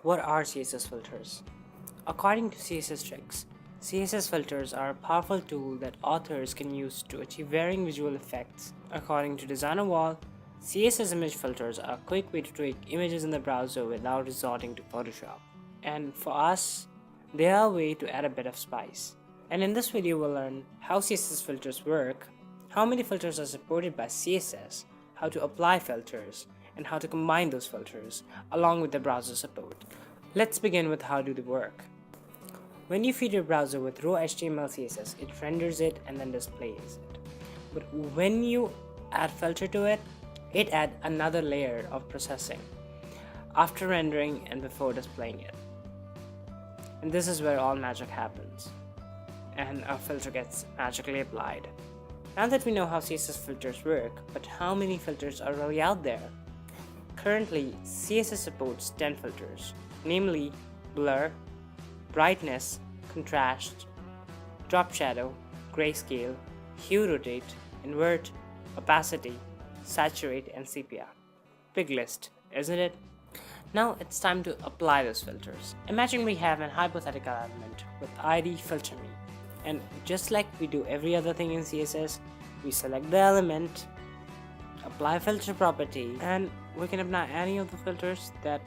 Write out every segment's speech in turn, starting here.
What are CSS filters? According to CSS Tricks, CSS filters are a powerful tool that authors can use to achieve varying visual effects. According to Designer Wall, CSS image filters are a quick way to tweak images in the browser without resorting to Photoshop. And for us, they are a way to add a bit of spice. And in this video, we'll learn how CSS filters work, how many filters are supported by CSS, how to apply filters, and how to combine those filters along with the browser support. Let's begin with how do they work. When you feed your browser with raw HTML CSS, it renders it and then displays it. But when you add filter to it, it adds another layer of processing after rendering and before displaying it. And this is where all magic happens, and a filter gets magically applied. Now that we know how CSS filters work, but how many filters are really out there? Currently, CSS supports 10 filters, namely blur, brightness, contrast, drop shadow, grayscale, hue rotate, invert, opacity, saturate, and sepia. Big list, isn't it? Now it's time to apply those filters. Imagine we have an hypothetical element with ID filter me, and just like we do every other thing in CSS, we select the element, apply filter property, and we can apply any of the filters that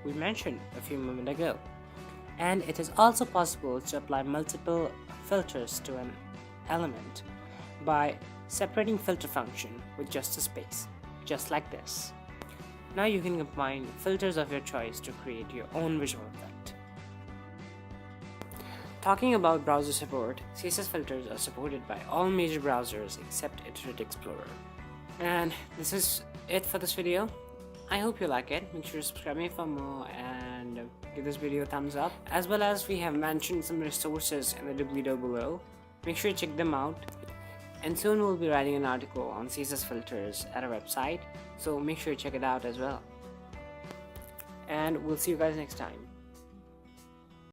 we mentioned a few moments ago. And it is also possible to apply multiple filters to an element by separating filter function with just a space, just like this. Now you can combine filters of your choice to create your own visual effect. Talking about browser support, CSS filters are supported by all major browsers except Internet Explorer. And this is it for this video. I hope you like it. Make sure to subscribe me for more and give this video a thumbs up. As well as we have mentioned some resources in the doobly-doo below. Make sure to check them out. And soon we'll be writing an article on CSS filters at our website, so make sure to check it out as well. And we'll see you guys next time.